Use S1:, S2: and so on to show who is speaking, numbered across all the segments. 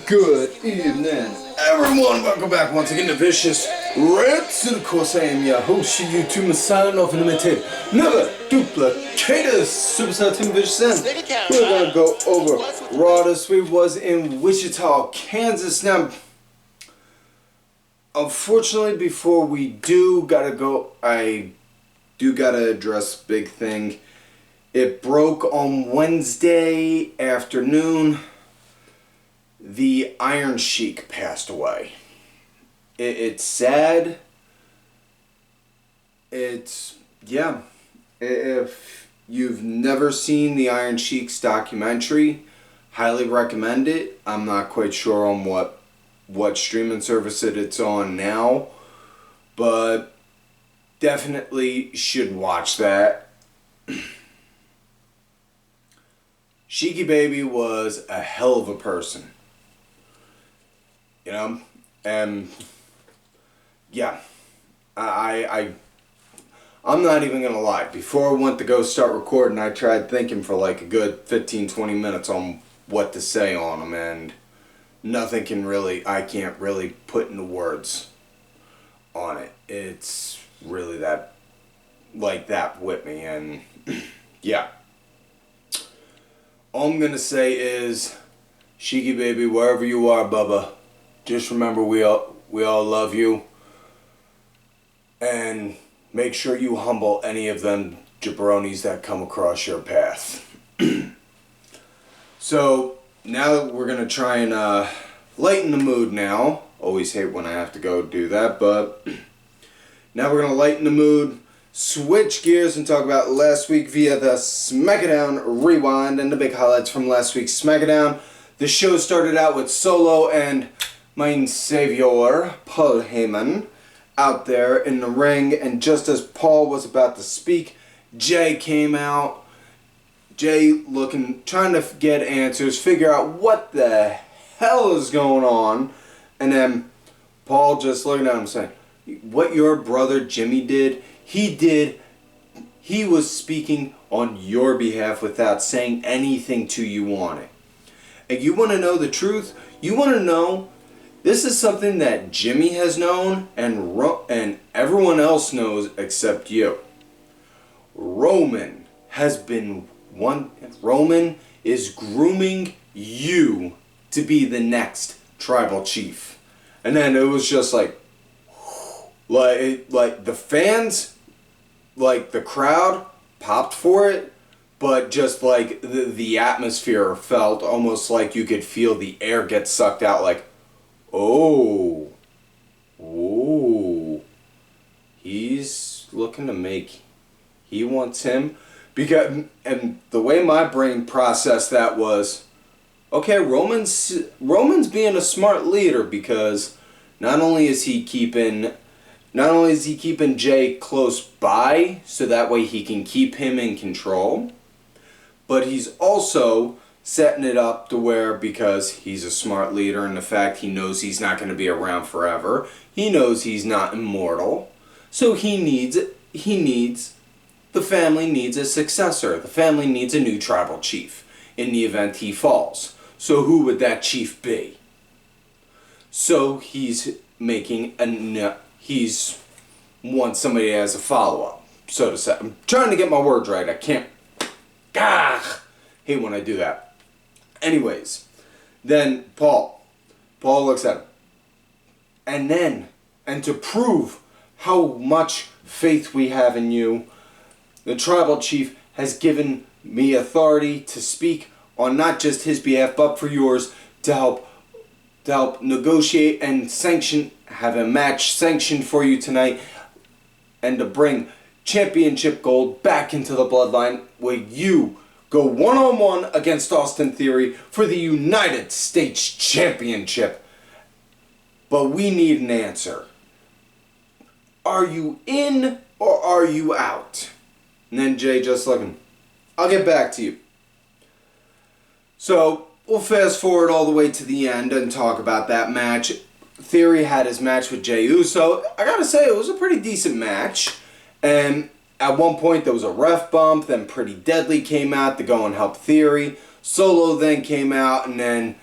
S1: Good evening, everyone. Welcome back once again to Vicious Rants. And of course, I am your host, your YouTube signing off and imitated, never duplicated Superstar Team Vicious Ends. We're gonna go over Raw this week. Was in Wichita, Kansas. Now, unfortunately, before we do gotta go, I do gotta address a big thing. It broke on Wednesday afternoon. The Iron Sheik passed away. It's sad. If you've never seen the Iron Sheik's documentary, highly recommend it. I'm not quite sure on what streaming service it's on now, but definitely should watch that. Sheiky Baby was a hell of a person. You know, and yeah, I'm not even gonna lie. Before I went to go start recording, I tried thinking for like a good 15-20 minutes on what to say on them, and I can't really put into words on it. It's really that with me, and yeah. All I'm gonna say is, Sheiky Baby, wherever you are, Bubba, just remember we all love you, and make sure you humble any of them jabronis that come across your path. So now we're gonna try and lighten the mood now. Always hate when I have to go do that, but now we're gonna lighten the mood, switch gears, and talk about last week via the SmackDown Rewind and the big highlights from last week's SmackDown. The show started out with Solo and mein savior, Paul Heyman, out there in the ring, and just as Paul was about to speak, Jay came out. Jay trying to get answers, figure out what the hell is going on, and then Paul just looking at him saying, what your brother Jimmy did, he was speaking on your behalf without saying anything to you on it. And you want to know the truth? You want to know, this is something that Jimmy has known and everyone else knows except you. Roman is grooming you to be the next tribal chief. And then it was just like the fans, like the crowd popped for it, but just like the atmosphere felt almost like you could feel the air get sucked out, like, oh, he's looking to he wants him, because, and the way my brain processed that was, okay, Roman's being a smart leader, because not only is he keeping Jay close by so that way he can keep him in control, but he's also setting it up to where, because he's a smart leader and the fact he knows he's not going to be around forever, he knows he's not immortal, so the family needs a successor. The family needs a new tribal chief in the event he falls. So who would that chief be? So he's wants somebody as a follow-up, so to say. I'm trying to get my words right. I can't. Hate when I do that. Anyways, then Paul looks at him. And to prove how much faith we have in you, the tribal chief has given me authority to speak on not just his behalf, but for yours, to help negotiate and have a match sanctioned for you tonight, and to bring championship gold back into the bloodline, where you go one-on-one against Austin Theory for the United States Championship. But we need an answer. Are you in or are you out? And then Jay just looking, I'll get back to you. So we'll fast forward all the way to the end and talk about that match. Theory had his match with Jey Uso. I gotta say, it was a pretty decent match. And at one point there was a ref bump, then Pretty Deadly came out to go and help Theory. Solo then came out, and then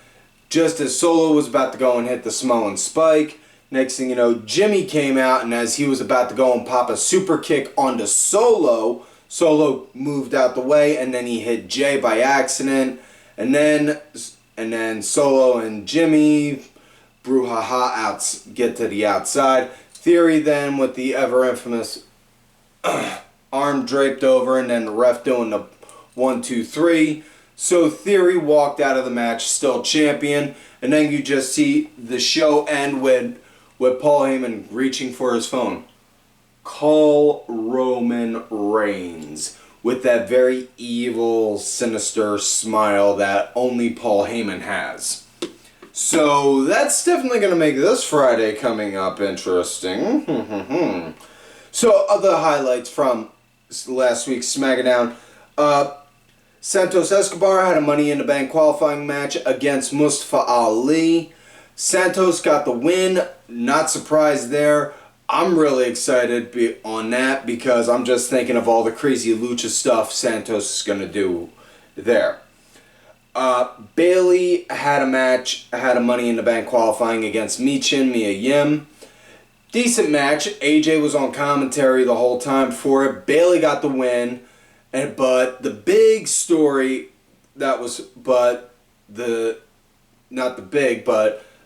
S1: just as Solo was about to go and hit the Samoan spike, next thing you know, Jimmy came out, and as he was about to go and pop a super kick onto Solo, Solo moved out the way, and then he hit Jay by accident, and then Solo and Jimmy brouhaha get to the outside. Theory then with the ever infamous arm draped over, and then the ref doing the 1, 2, 3. So Theory walked out of the match still champion, and then you just see the show end with Paul Heyman reaching for his phone. Call Roman Reigns with that very evil, sinister smile that only Paul Heyman has. So that's definitely going to make this Friday coming up interesting. So other highlights from last week's SmackDown. Santos Escobar had a Money in the Bank qualifying match against Mustafa Ali. Santos got the win. Not surprised there. I'm really excited on that because I'm just thinking of all the crazy lucha stuff Santos is going to do there. Bayley had a Money in the Bank qualifying against Michin, Mia Yim. Decent match. AJ was on commentary the whole time for it. Bayley got the win. But the big story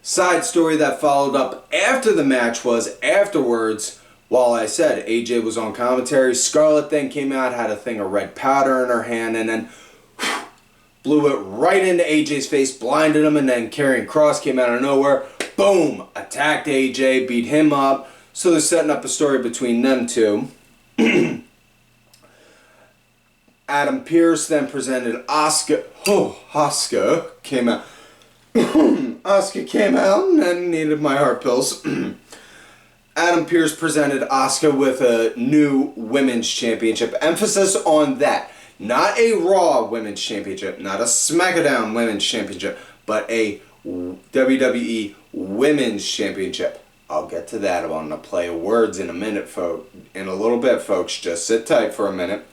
S1: side story that followed up after the match was afterwards, while I said AJ was on commentary, Scarlett then came out, had a thing of red powder in her hand, and then blew it right into AJ's face, blinded him, and then Karrion Kross came out of nowhere, boom, attacked AJ, beat him up. So they're setting up a story between them two. Adam Pearce then presented Asuka. Asuka came out. Asuka came out and then needed my heart pills. Adam Pearce presented Asuka with a new women's championship. Emphasis on that. Not a Raw women's championship, not a SmackDown women's championship, but a WWE women's championship. I'll get to that on the play of words in a minute, in a little bit, folks. Just sit tight for a minute.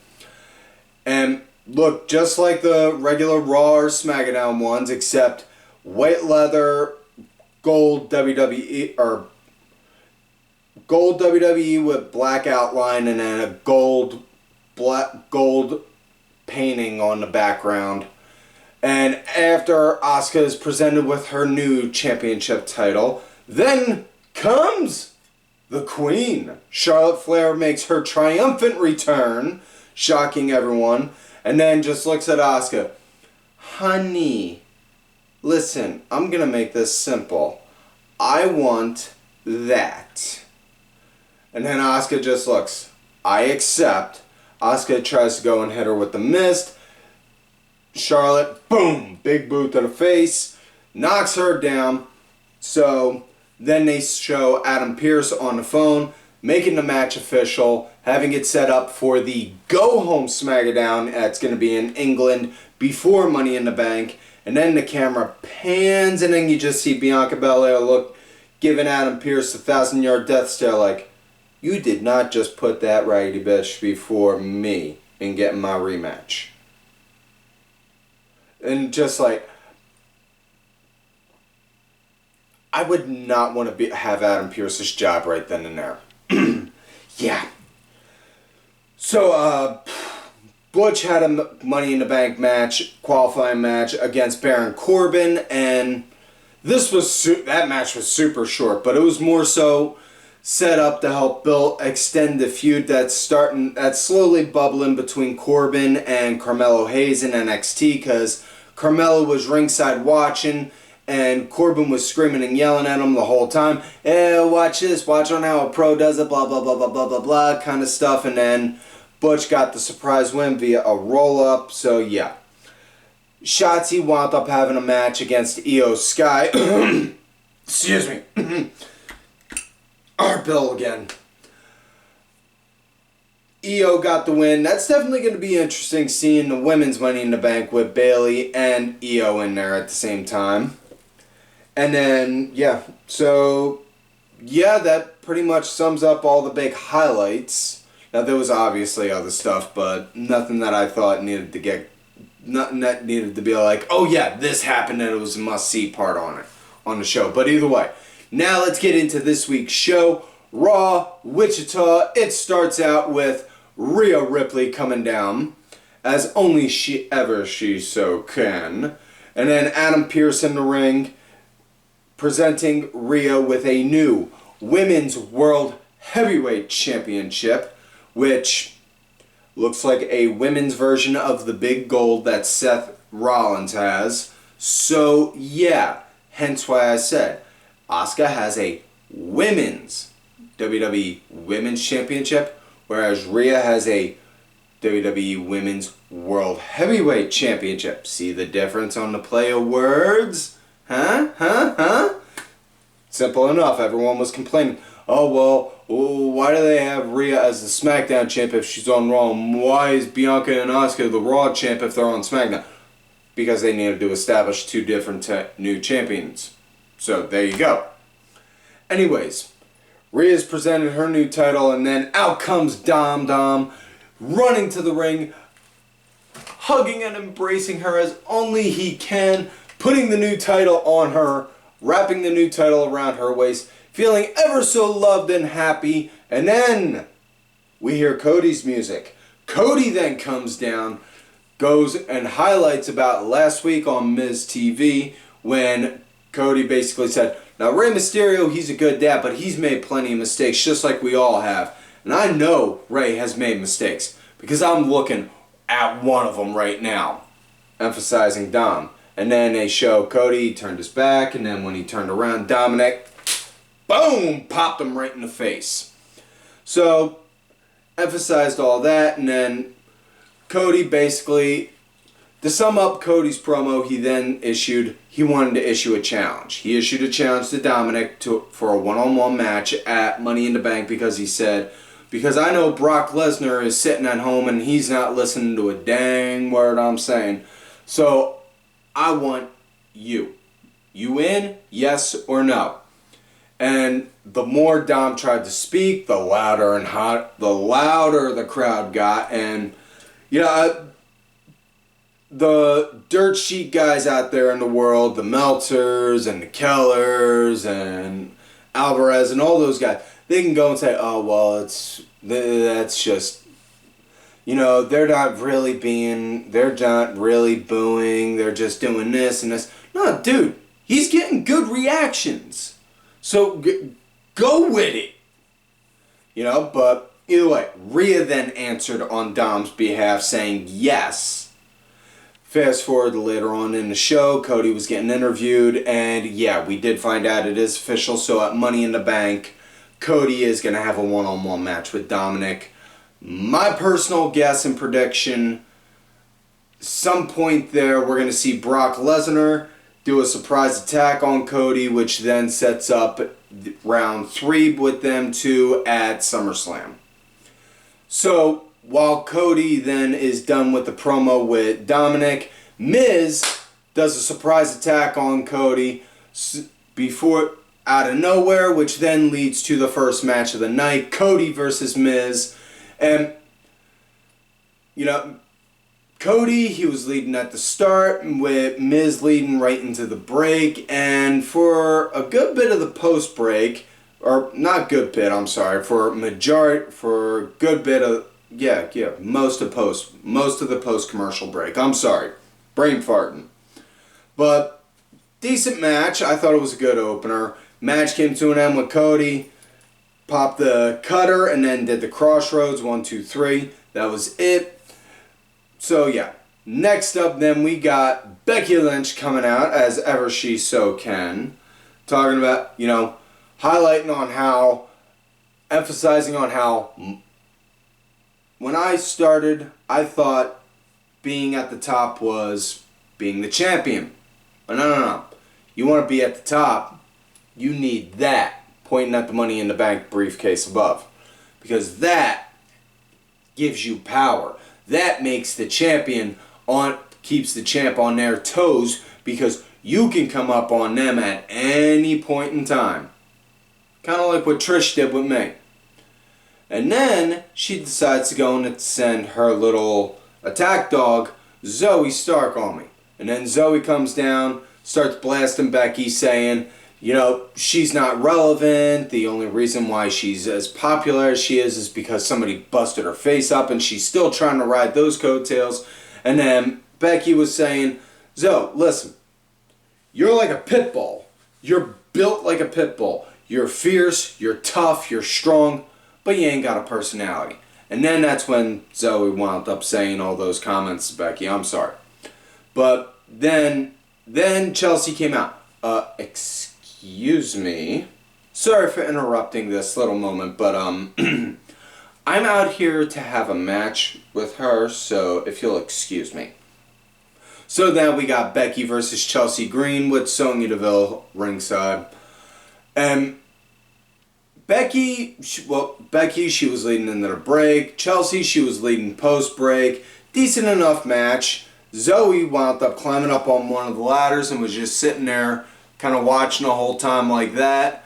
S1: And look, just like the regular Raw or SmackDown ones, except white leather, gold WWE with black outline, and then a gold painting on the background. And after Asuka is presented with her new championship title, then comes the Queen. Charlotte Flair makes her triumphant return, shocking everyone, and then just looks at Asuka. Honey, listen, I'm going to make this simple. I want that. And then Asuka just looks. I accept. Asuka tries to go and hit her with the mist. Charlotte, boom, big boot to the face, knocks her down. So then they show Adam Pearce on the phone, making the match official, having it set up for the go-home SmackDown that's going to be in England before Money in the Bank. And then the camera pans, and then you just see Bianca Belair giving Adam Pearce a 1,000-yard death stare like, you did not just put that raggedy bitch before me in getting my rematch. And just like, I would not want to have Adam Pearce's job right then and there. Yeah. So, Butch had a Money in the Bank match, qualifying match against Baron Corbin, and that match was super short, but it was more so set up to help extend the feud that's slowly bubbling between Corbin and Carmelo Hayes in NXT, because Carmelo was ringside watching, and Corbin was screaming and yelling at him the whole time. Watch this, watch on how a pro does it, blah, blah, blah, blah, blah, blah, blah, kind of stuff. And then Butch got the surprise win via a roll-up, so yeah. Shotzi wound up having a match against Io Sky. Excuse me. Our bill again. Io got the win. That's definitely going to be interesting seeing the women's Money in the Bank with Bayley and Io in there at the same time. And then, yeah. So, yeah, that pretty much sums up all the big highlights. Now, there was obviously other stuff, but nothing that I thought needed to get nothing that needed to be like, oh yeah, this happened and it was a must-see part on the show. But either way, now let's get into this week's show. Raw, Wichita. It starts out with Rhea Ripley coming down, as only she so can. And then Adam Pearce in the ring, presenting Rhea with a new Women's World Heavyweight Championship, which looks like a women's version of the big gold that Seth Rollins has. So, yeah, hence why I said Asuka has a women's WWE Women's Championship, whereas Rhea has a WWE Women's World Heavyweight Championship. See the difference on the play of words? Huh? Simple enough. Everyone was complaining, oh, well, why do they have Rhea as the SmackDown champ if she's on Raw? And why is Bianca and Asuka the Raw champ if they're on SmackDown? Because they needed to establish two different new champions. So, there you go. Anyways, Rhea's presented her new title, and then out comes Dom, running to the ring, hugging and embracing her as only he can, putting the new title on her, wrapping the new title around her waist, feeling ever so loved and happy, and then we hear Cody's music. Cody then comes down, goes and highlights about last week on Miz TV when Cody basically said, now Rey Mysterio, he's a good dad, but he's made plenty of mistakes just like we all have. And I know Rey has made mistakes because I'm looking at one of them right now, emphasizing Dom. And then they show Cody turned his back, and then when he turned around, Dominic, boom, popped him right in the face. So, emphasized all that, and then Cody basically, to sum up Cody's promo, he wanted to issue a challenge. He issued a challenge to Dominic for a one-on-one match at Money in the Bank because he said, because I know Brock Lesnar is sitting at home and he's not listening to a dang word I'm saying. So, I want you. You in? Yes or no? And the more Dom tried to speak, the louder the crowd got. And, the dirt sheet guys out there in the world, the Meltzers and the Kellers and Alvarez and all those guys, they can go and say, oh, well, that's just, they're not really booing, they're just doing this and this. No, dude, he's getting good reactions. So go with it. But either way, Rhea then answered on Dom's behalf saying yes. Fast forward to later on in the show, Cody was getting interviewed, and yeah, we did find out it is official. So at Money in the Bank, Cody is going to have a one-on-one match with Dominic. My personal guess and prediction, some point there, we're going to see Brock Lesnar do a surprise attack on Cody, which then sets up round 3 with them two at SummerSlam. So, while Cody then is done with the promo with Dominic, Miz does a surprise attack on Cody before out of nowhere, which then leads to the first match of the night, Cody versus Miz. And, Cody, he was leading at the start, with Miz leading right into the break, and for a good bit of the post-break, or not good bit, I'm sorry, for a good bit of, most of the post-commercial break. I'm sorry, brain farting. But, decent match, I thought it was a good opener. Match came to an end with Cody, popped the cutter, and then did the crossroads, 1, 2, 3, that was it. So yeah, next up then we got Becky Lynch coming out as ever she so can. Talking about, highlighting on how, emphasizing on how, when I started, I thought being at the top was being the champion. But no. You want to be at the top, you need that, pointing at the Money in the Bank briefcase above. Because that gives you power. That makes the champion keeps the champ on their toes because you can come up on them at any point in time. Kind of like what Trish did with me. And then she decides to go and send her little attack dog, Zoe Stark on me. And then Zoe comes down, starts blasting Becky, saying, you know, she's not relevant. The only reason why she's as popular as she is because somebody busted her face up and she's still trying to ride those coattails. And then Becky was saying, Zoe, listen, you're like a pit bull. You're built like a pit bull. You're fierce, you're tough, you're strong, but you ain't got a personality. And then that's when Zoe wound up saying all those comments to Becky. I'm sorry. But then Chelsea came out. Excuse me. Sorry for interrupting this little moment, but I'm out here to have a match with her, so if you'll excuse me. So now we got Becky versus Chelsea Green with Sonya Deville ringside. And Becky, she was leading into the break. Chelsea, she was leading post-break. Decent enough match. Zoe wound up climbing up on one of the ladders and was just sitting there kind of watching the whole time like that.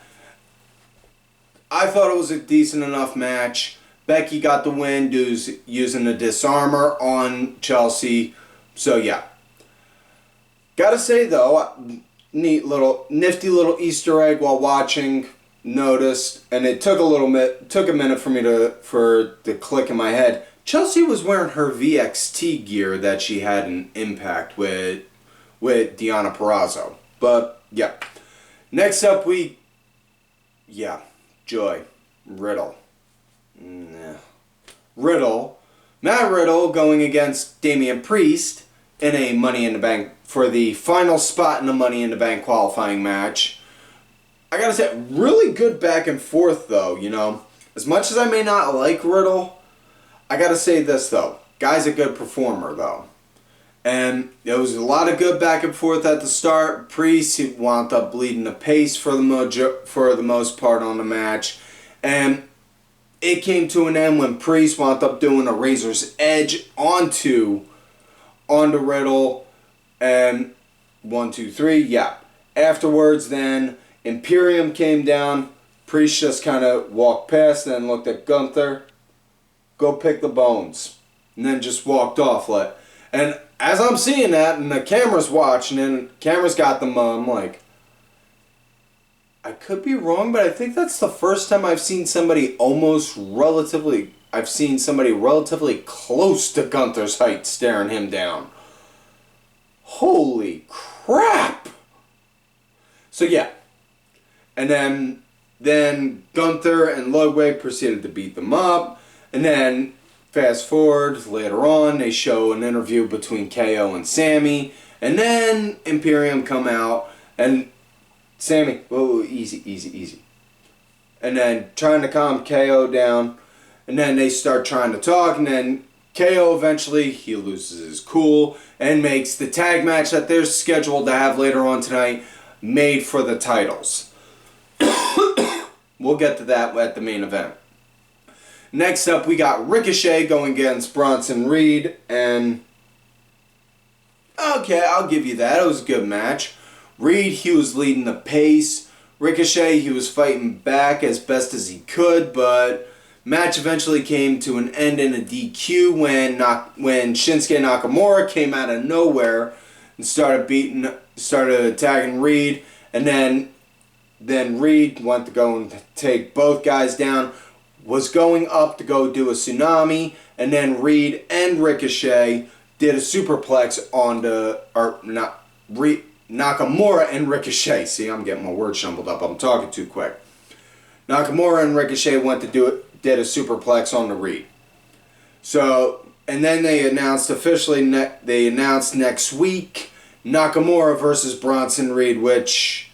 S1: I thought it was a decent enough match. Becky got the win using the disarmor on Chelsea. So yeah. Gotta say though, nifty little Easter egg while watching. Noticed, and it took a minute for me to click in my head. Chelsea was wearing her VXT gear that she had in Impact with Deonna Purrazzo. But yeah, next up Joy, Riddle. Matt Riddle going against Damian Priest in a Money in the Bank for the final spot in the Money in the Bank qualifying match. I gotta say, really good back and forth though, you know. As much as I may not like Riddle, I gotta say this though. Guy's a good performer though. And there was a lot of good back and forth at the start. Priest, he wound up bleeding the pace for the most part on the match. And it came to an end when Priest wound up doing a Razor's Edge onto Riddle. And 1, 2, 3, yeah. Afterwards then, Imperium came down. Priest just kind of walked past and then looked at Gunther. Go pick the bones. And then just walked off. And as I'm seeing that, and the camera's watching, and the camera's got them, I'm like, I could be wrong, but I think that's the first time I've seen somebody relatively close to Gunther's height staring him down. Holy crap! So yeah. And then Gunther and Ludwig proceeded to beat them up. And then, fast forward, later on, they show an interview between KO and Sami. And then Imperium come out. And Sami, whoa, easy. And then trying to calm KO down. And then they start trying to talk. And then KO eventually, he loses his cool. And makes the tag match that they're scheduled to have later on tonight made for the titles. We'll get to that at the main event. Next up, we got Ricochet going against Bronson Reed, and okay, I'll give you that. It was a good match. Reed, he was leading the pace. Ricochet, he was fighting back as best as he could, but match eventually came to an end in a DQ when Shinsuke Nakamura came out of nowhere and started attacking Reed, and then Reed went to go and take both guys down, was going up to go do a tsunami, and then Reed and Ricochet did a superplex Nakamura and Ricochet. See, I'm getting my words jumbled up. I'm talking too quick. Nakamura and Ricochet did a superplex on the Reed. So, and then they announced next week Nakamura versus Bronson Reed, which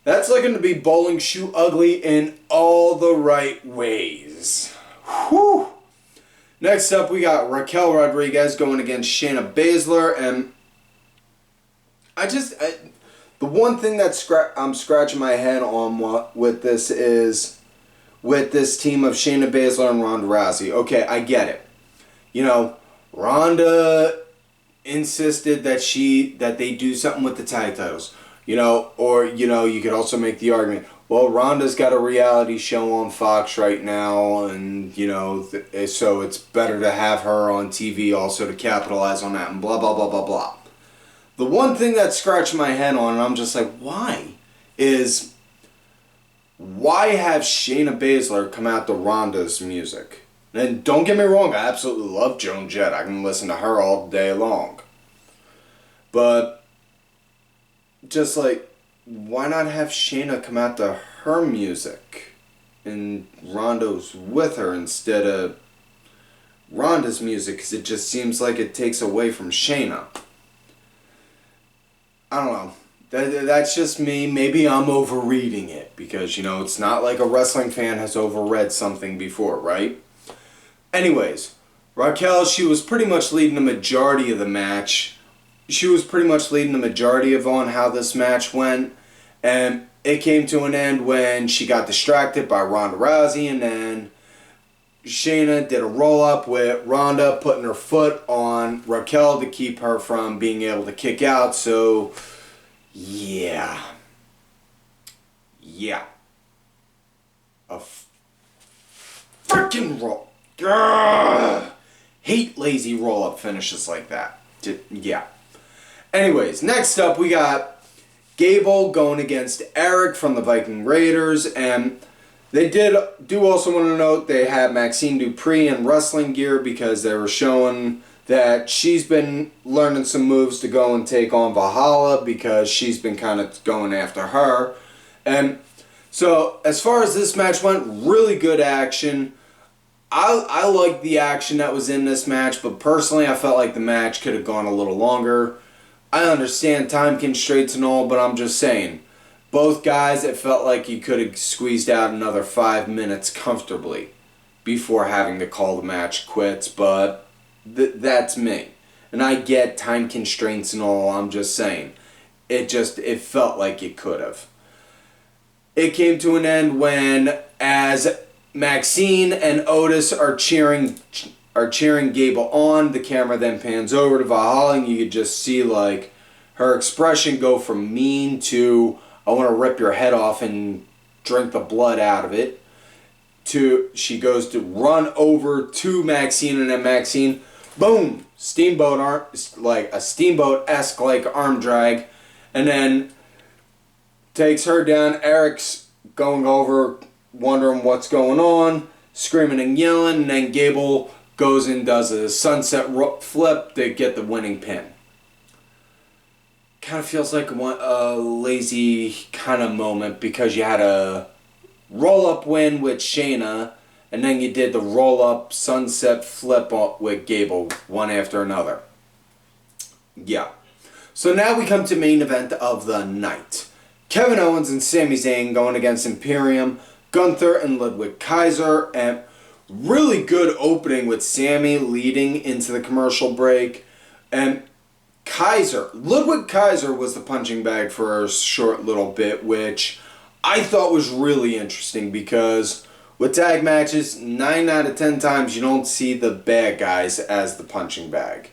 S1: that's looking to be bowling shoe ugly in all the right ways. Whew. Next up, we got Raquel Rodriguez going against Shayna Baszler, and the one thing that I'm scratching my head on with this team of Shayna Baszler and Ronda Rousey. Okay, I get it. You know, Ronda insisted that they do something with the tag titles. You know, or, you know, you could also make the argument, well, Ronda's got a reality show on Fox right now, and, you know, so it's better to have her on TV also to capitalize on that, and blah, blah, blah, blah, blah. The one thing that scratched my head on, and I'm just like, why? Is, why have Shayna Baszler come out to Ronda's music? And don't get me wrong, I absolutely love Joan Jett. I can listen to her all day long. But, just like, why not have Shayna come out to her music and Ronda's with her instead of Ronda's music? Because it just seems like it takes away from Shayna. I don't know. That's just me. Maybe I'm overreading it because, you know, it's not like a wrestling fan has overread something before, right? Anyways, Raquel, she was pretty much leading the majority of the match. She was pretty much leading the majority of on how this match went. And it came to an end when she got distracted by Ronda Rousey, and then Shayna did a roll-up with Ronda putting her foot on Raquel to keep her from being able to kick out. So, yeah. A freaking roll. Grrr. Hate lazy roll-up finishes like that. Yeah. Anyways, next up we got Gable going against Erik from the Viking Raiders, and they do also want to note they had Maxine Dupri in wrestling gear because they were showing that she's been learning some moves to go and take on Valhalla because she's been kind of going after her. And so as far as this match went, really good action. I liked the action that was in this match, but personally I felt like the match could have gone a little longer. I understand time constraints and all, but I'm just saying, both guys, it felt like you could have squeezed out another 5 minutes comfortably before having to call the match quits, but that's me. And I get time constraints and all, I'm just saying. It felt like it could have. It came to an end when, as Maxine and Otis are cheering Gable on, the camera then pans over to Valhalla, and you could just see like her expression go from mean to I want to rip your head off and drink the blood out of it, to she goes to run over to Maxine, and then Maxine, boom, steamboat arm, like a steamboat-esque like arm drag, and then takes her down. Eric's going over, wondering what's going on, screaming and yelling, and then Gable goes and does a sunset flip to get the winning pin. Kind of feels like a lazy kind of moment because you had a roll-up win with Shayna, and then you did the roll-up sunset flip with Gable, one after another. Yeah. So now we come to main event of the night. Kevin Owens and Sami Zayn going against Imperium, Gunther and Ludwig Keiser, and really good opening with Sami leading into the commercial break. And Ludwig Keiser was the punching bag for a short little bit, which I thought was really interesting because with tag matches, 9 out of 10 times you don't see the bad guys as the punching bag.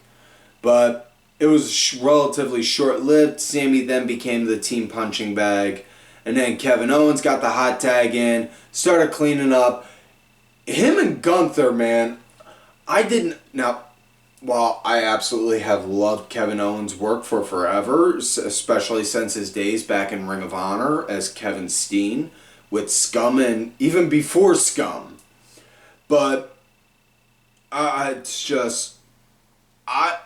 S1: But it was relatively short-lived. Sami then became the team punching bag. And then Kevin Owens got the hot tag in, started cleaning up. Him and Gunther, man, while I absolutely have loved Kevin Owens' work for forever, especially since his days back in Ring of Honor as Kevin Steen with Scum and even before Scum. But it's just, I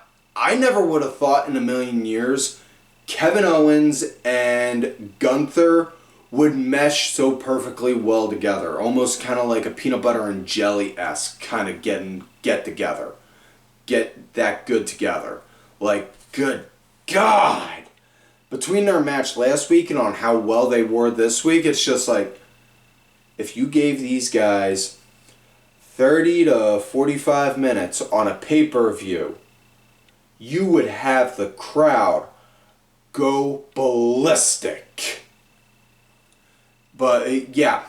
S1: never would have thought in a million years Kevin Owens and Gunther would mesh so perfectly well together. Almost kind of like a peanut butter and jelly-esque kind of get together. Get that good together. Like, good God! Between their match last week and on how well they were this week, it's just like, if you gave these guys 30 to 45 minutes on a pay-per-view, you would have the crowd go ballistic. But, yeah,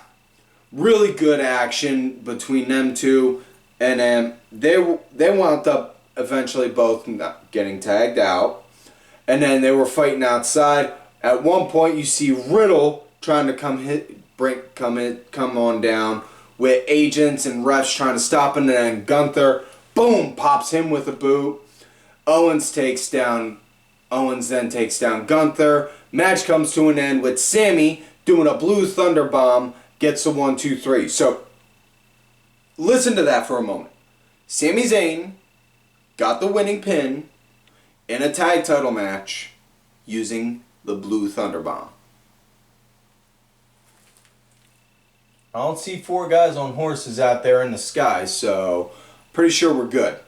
S1: really good action between them two. And then they wound up eventually both getting tagged out. And then they were fighting outside. At one point, you see Riddle trying to come come on down with agents and refs trying to stop him, and then Gunther, boom, pops him with a boot. Owens then takes down Gunther. Match comes to an end with Sami doing a blue thunder bomb, gets a 1, 2, 3. So, listen to that for a moment. Sami Zayn got the winning pin in a tag title match using the blue thunder bomb. I don't see 4 guys on horses out there in the sky, so pretty sure we're good.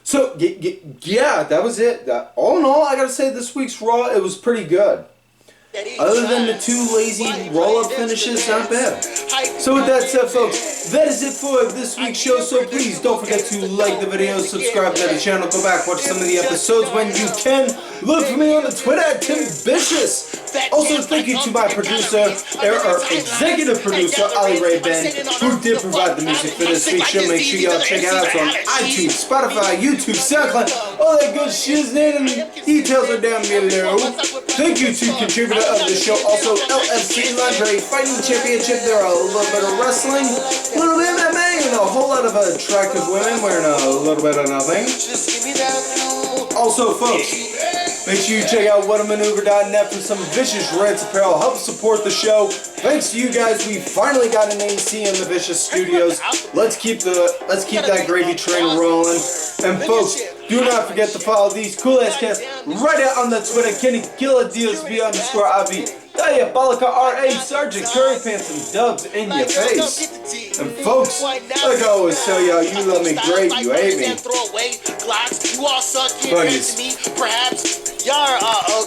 S1: So, yeah, that was it. All in all, I gotta say this week's Raw, it was pretty good. Other than the 2 lazy roll-up finishes, not bad. So with that said, folks, that is it for this week's show. So please don't forget to like the video, subscribe to the channel, go back, watch some of the episodes when you can. Look for me on the Twitter at TimVicious. Also, thank you to my producer, or executive producer, Ali Ray Ben, who did provide the music for this week's show. Make sure y'all check it out on iTunes, Spotify, YouTube, SoundCloud, all that good shit. Name and details are down below. Thank you to contributor of the show, also LFC Lingerie Fighting Championship. There are a little bit of wrestling, a little bit of MMA, and a whole lot of attractive women wearing a little bit of nothing. Also, folks, make sure you check out whatamaneuver.net for some vicious Reds apparel. Help support the show. Thanks to you guys, we finally got an AC in the Vicious Studios. Let's keep that gravy train rolling. And folks, do not forget to follow these cool ass cats right out on the Twitter. Kenny Killer DSB_IV. Diabolica RA, Sergeant Curry Pants and dubs in your face. And folks, like I always tell y'all, you love me great, you hate me. Fuck you.